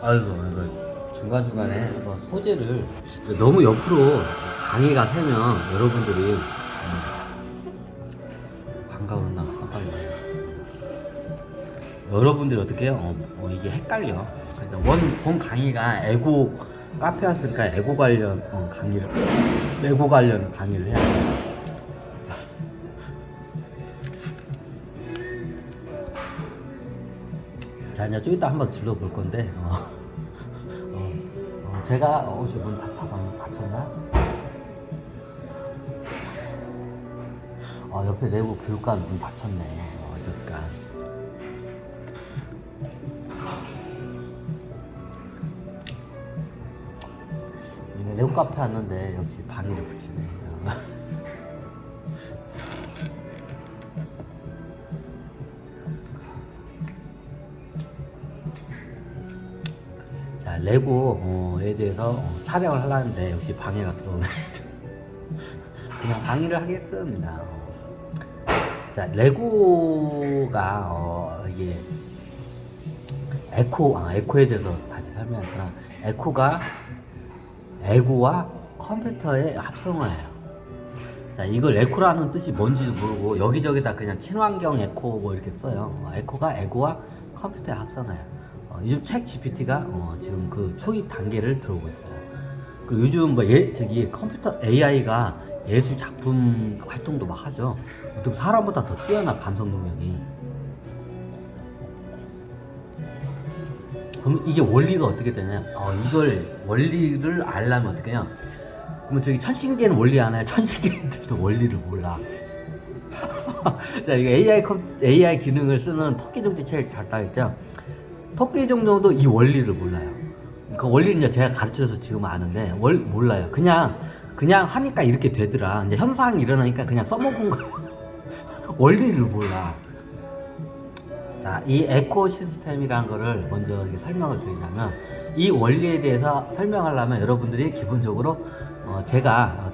아이고 중간중간에 한번 소재를 너무 옆으로 강의가 세면 여러분들이 반가운 나 깜빡이네. 여러분들이 어떻게 해요? 이게 헷갈려. 그러니까 본 강의가 에고 카페 왔으니까 에고 관련 강의를 해야 돼. 자, 이제 좀 이따 한번 들러볼 건데, 제가, 저분 다쳤나? 옆에 내부 교육관 문 닫혔네. 어쩌을까. 내부 카페 왔는데, 역시 방해를 붙이네. 자, 레고에 대해서 촬영을 하려는데, 역시 방해가 들어오네. 그냥 강의를 하겠습니다. 자, 레고가 이게 에코에 대해서 다시 설명할까. 에코가 에고와 컴퓨터의 합성어예요. 자, 이걸 에코라는 뜻이 뭔지도 모르고 여기저기다 그냥 친환경 에코 뭐 이렇게 써요. 에코가 에고와 컴퓨터의 합성어예요. 요즘 챗 GPT가 지금 그 초입 단계를 들어오고 있어요. 그 요즘 뭐 컴퓨터 AI가 예술 작품 활동도 막 하죠. 또 사람보다 더 뛰어나 감성 능력이. 그럼 이게 원리가 어떻게 되냐? 이걸 원리를 알려면 어떻게 해요? 그러면 저기 천신계는 원리 아나요? 천신계들도 원리를 몰라. 자, 이거 AI 기능을 쓰는 토끼종지 제일 잘 따있죠? 토끼종도 이 원리를 몰라요. 그 원리는 이제 제가 가르쳐서 지금 아는데 몰라요. 그냥 하니까 이렇게 되더라. 이제 현상이 일어나니까 그냥 써먹은 거예요. 원리를 몰라. 자, 이 에코시스템이라는 거를 먼저 이렇게 설명을 드리자면, 이 원리에 대해서 설명하려면 여러분들이 기본적으로 제가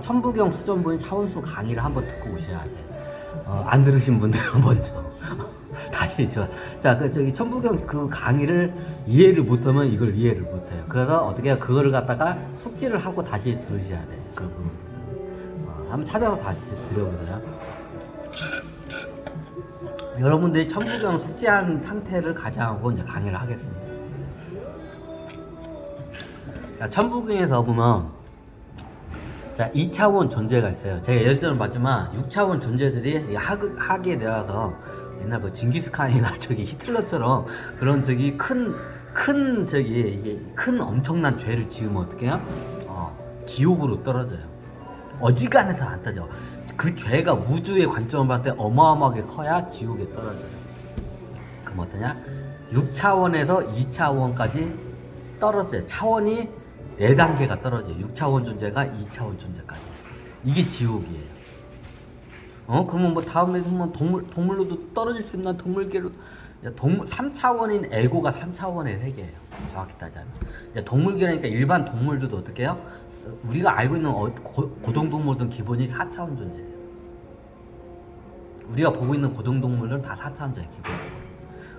천부경 수전부인 차원수 강의를 한번 듣고 오셔야 돼요. 안 들으신 분들은 먼저 다시 천부경 그 강의를 이해를 못하면 이걸 이해를 못해요. 그래서 어떻게 해요? 그거를 갖다가 숙지를 하고 다시 들으셔야 돼요. 그 부분들 한번 찾아서 다시 들어보세요. 여러분들이 천부경 숙지한 상태를 가정하고 이제 강의를 하겠습니다. 자, 천부경에서 보면, 자, 2차원 존재가 있어요. 제가 예전에 봤지만 6차원 존재들이 하기에 내려서 옛날 뭐 징기스칸이나 히틀러처럼 그런 큰 엄청난 죄를 지으면 어떻게 해요? 지옥으로 떨어져요. 어지간해서 안 떠져. 그 죄가 우주의 관점을 봤을 때 어마어마하게 커야 지옥에 떨어져요. 그럼 어떠냐? 6차원에서 2차원까지 떨어져요. 차원이 4단계가 떨어져요. 6차원 존재가 2차원 존재까지. 이게 지옥이에요. 그러면 뭐 다음에 한번 동물로도 떨어질 수 있나? 동물계로 3차원인 에고가 3차원의 세계예요. 정확히 따지면. 동물계라니까 일반 동물들도 어떻게 해요? 우리가 알고 있는 고동동물들은 기본이 4차원 존재예요. 우리가 보고 있는 고동동물들은 다 4차원 존재예요. 기본적으로.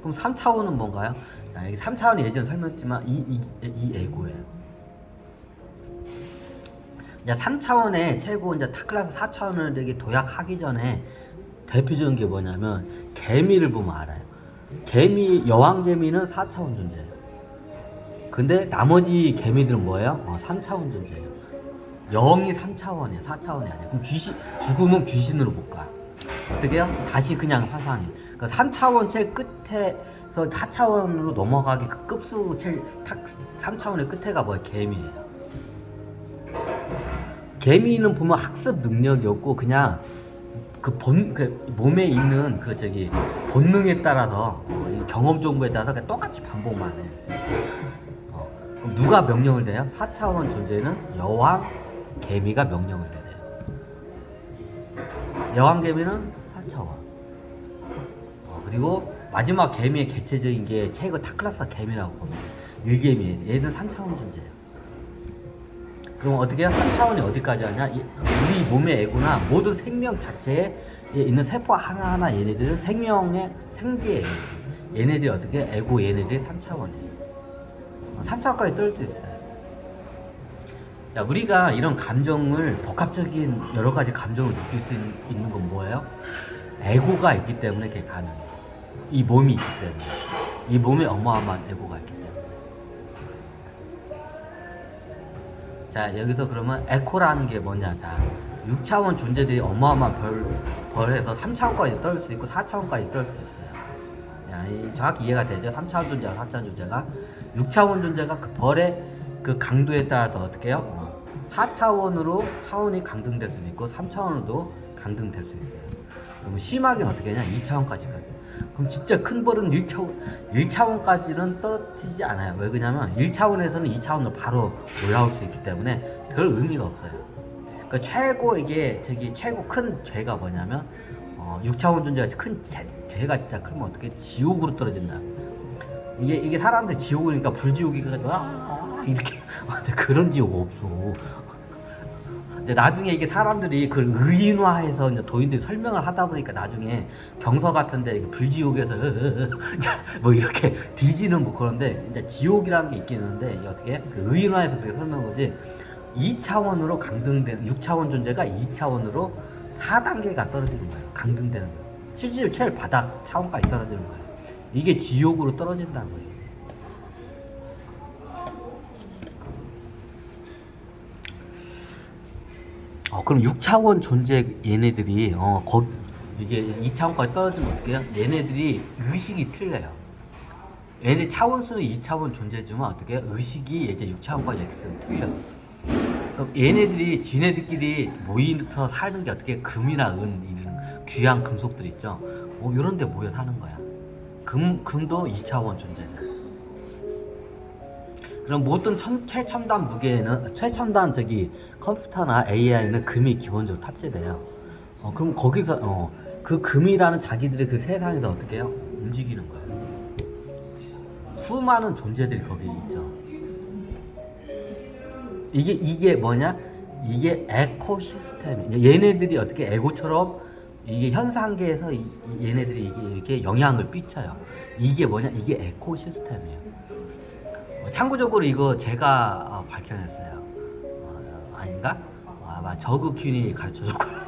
그럼 3차원은 뭔가요? 자, 여기 3차원이 예전에 설명했지만 이 에고예요. 3차원의 최고 이제 타클라스 4차원을 되게 도약하기 전에 대표적인 게 뭐냐면 개미를 보면 알아요. 여왕개미는 4차원 존재예요. 근데 나머지 개미들은 뭐예요? 3차원 존재예요. 영이 3차원이에요. 4차원이 아니에요. 그럼 죽으면 귀신으로 못 가. 어떻게 해요? 다시 그냥 화상해. 그러니까 3차원 제일 끝에서 4차원으로 넘어가기 그 급수 제일 3차원의 끝에가 뭐예요? 개미예요. 개미는 보면 학습 능력이 없고 그냥 그 몸에 있는 본능에 따라서 경험 정보에 따라서 그냥 똑같이 반복만 해. 그럼 누가 명령을 내요? 4차원 존재는 여왕 개미가 명령을 내요. 여왕 개미는 4차원. 그리고 마지막 개미의 개체적인 게 최고 타클라스 개미라고 봅니다. 일개미. 얘는 3차원 존재예요. 그럼 어떻게 해요? 3차원이 어디까지 하냐? 우리 몸의 에고나 모든 생명 자체에 있는 세포 하나하나 얘네들은 생명의 생기예요. 얘네들이 어떻게 해요? 에고 얘네들이 3차원이에요. 3차원까지 떨어질 수 있어요. 자, 우리가 이런 감정을, 복합적인 여러 가지 감정을 느낄 수 있는 건 뭐예요? 에고가 있기 때문에 그게 가능해요. 이 몸이 있기 때문에. 이 몸에 어마어마한 에고가 있기 때문에. 자, 여기서 그러면 에코라는 게 뭐냐. 자, 6차원 존재들이 어마어마한 별에서 3차원까지 떨어질 수 있고 4차원까지 떨어질 수 있어요. 야, 정확히 이해가 되죠? 3차원 존재와 4차원 존재가. 6차원 존재가 그 별의 그 강도에 따라서 어떻게 해요? 4차원으로 차원이 강등될 수도 있고 3차원으로도 강등될 수 있어요. 그러면 심하게는 어떻게 하냐? 2차원까지 가요. 그럼 진짜 큰 벌은 1차원까지는 떨어지지 않아요. 왜 그러냐면 1차원에서는 2차원으로 바로 올라올 수 있기 때문에 별 의미가 없어요. 그러니까 최고 최고 큰 죄가 뭐냐면 6차원 존재가 큰 죄가 진짜 크면 어떻게 지옥으로 떨어진다. 이게 사람들이 지옥이니까 불지옥이가 이렇게 그런 지옥 없어. 근데 나중에 이게 사람들이 그걸 의인화해서 이제 도인들이 설명을 하다 보니까 나중에 경서 같은데 불지옥에서 뭐 이렇게 뒤지는 뭐 그런데 이제 지옥이라는 게 있긴 있는데 어떻게 그 의인화해서 그렇게 설명한 거지. 2차원으로 강등되는 6차원 존재가 2차원으로 4단계가 떨어지는 거예요. 강등되는 거예요. 실질적으로 제일 바닥 차원까지 떨어지는 거예요. 이게 지옥으로 떨어진다는 거예요. 그럼 6차원 존재 얘네들이 이게 2차원까지 떨어지면 어떻게 해요? 얘네들이 의식이 틀려요. 얘네 차원수는 2차원 존재지만 어떻게 해요? 의식이 이제 6차원까지 X는 틀려요. 그럼 얘네들이 지네들끼리 모여서 사는 게 어떻게 금이나 은 이런 귀한 금속들 있죠. 이런 데 모여 사는 거야. 금도 2차원 존재죠. 그럼 모든 최첨단 무게에는 최첨단 컴퓨터나 AI는 금이 기본적으로 탑재돼요. 그럼 거기서 그 금이라는 자기들의 그 세상에서 어떻게 해요? 움직이는 거예요. 수많은 존재들이 거기 있죠. 이게 뭐냐? 이게 에코시스템. 얘네들이 어떻게 에고처럼 이게 현상계에서 얘네들이 이렇게 영향을 끼쳐요. 이게 뭐냐? 이게 에코시스템이에요. 참고적으로 이거 제가 밝혀냈어요. 아닌가? 저그퀸이 가르쳐줬구나.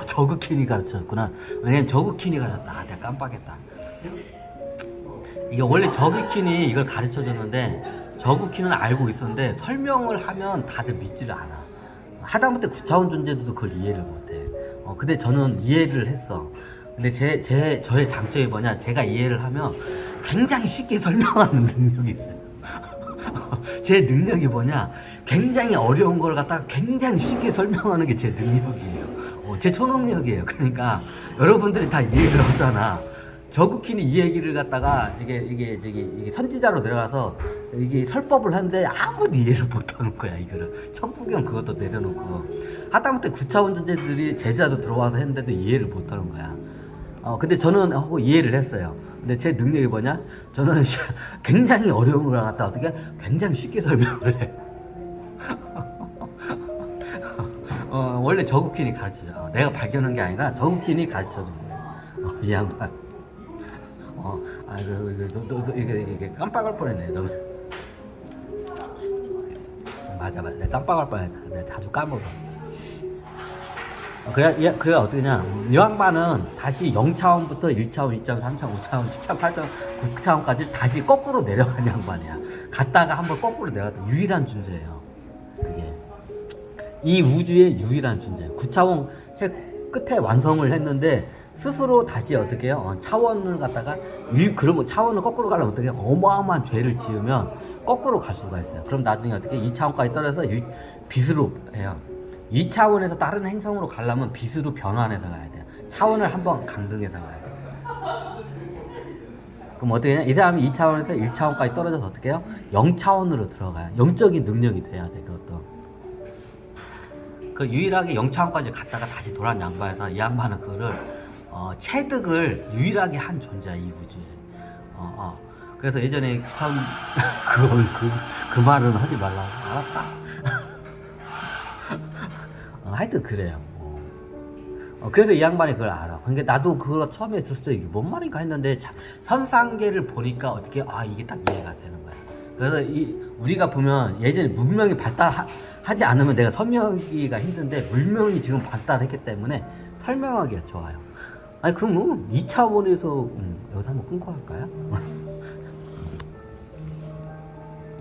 저그퀸이 가르쳐줬구나. 왜냐면 저그퀸이 가르쳤다. 내가 깜빡했다. 이게 원래 저그퀸이 이걸 가르쳐줬는데 저그퀸은 알고 있었는데 설명을 하면 다들 믿지를 않아. 하다못해 9차원 존재들도 그걸 이해를 못해. 근데 저는 이해를 했어. 근데 저의 장점이 뭐냐? 제가 이해를 하면 굉장히 쉽게 설명하는 능력이 있어요. 제 능력이 뭐냐? 굉장히 어려운 걸 갖다가 굉장히 쉽게 설명하는 게 제 능력이에요. 제 초능력이에요. 그러니까 여러분들이 다 이해를 하잖아. 저그퀸이 이 얘기를 갖다가 이게 선지자로 내려가서 이게 설법을 하는데 아무도 이해를 못하는 거야. 이거를 천부경 그것도 내려놓고 하다못해 9차원 존재들이 제자도 들어와서 했는데도 이해를 못하는 거야. 근데 저는 하고 이해를 했어요. 근데 제 능력이 뭐냐? 저는 굉장히 어려운 걸 갖다 어떻게 굉장히 쉽게 설명을 해. 원래 저그퀸이 가르쳐줘. 내가 발견한 게 아니라 저그퀸이 가르쳐준 거야. 이 양반. 이게 깜빡할 뻔했네. 너. 맞아. 내가 깜빡할 뻔했다. 내가 자주 까먹어. 그래 어떠냐? 이 양반은 다시 0차원부터 1차원, 2차원, 3차원, 5차원, 7차원, 8차원, 9차원까지 다시 거꾸로 내려간 양반이야. 갔다가 한번 거꾸로 내려갔다. 유일한 존재예요. 그게 이 우주의 유일한 존재예요. 9차원 끝에 완성을 했는데 스스로 다시 어떻게 해요? 차원을 갖다가 그러면 차원을 거꾸로 가려면 어떻게 해요? 어마어마한 죄를 지으면 거꾸로 갈 수가 있어요. 그럼 나중에 어떻게 2차원까지 떨어져서 빛으로 해요. 2차원에서 다른 행성으로 가려면 빛으로 변환해서 가야 돼요. 차원을 한번 강등해서 가야 돼요. 그럼 어떻게 해요? 이 사람이 2차원에서 1차원까지 떨어져서 어떻게 해요? 0차원으로 들어가요. 영적인 능력이 돼야 돼, 그것도. 그 유일하게 0차원까지 갔다가 다시 돌아온 양반에서 이 양반은 그거를 체득을 유일하게 한 존재야, 이 우주에. 그래서 예전에 참 그 말은 하지 말라고. 알았다. 하여튼 그래요. 그래서 이 양반이 그걸 알아. 그러니까 나도 그걸 처음에 들었을 때 이게 뭔 말인가 했는데 현상계를 보니까 어떻게 이게 딱 이해가 되는 거야. 그래서 우리가 보면 예전에 문명이 발달하지 않으면 내가 설명하기가 힘든데 문명이 지금 발달했기 때문에 설명하기가 좋아요. 아니 그럼 뭐 2차원에서 여기서 한번 끊고 할까요?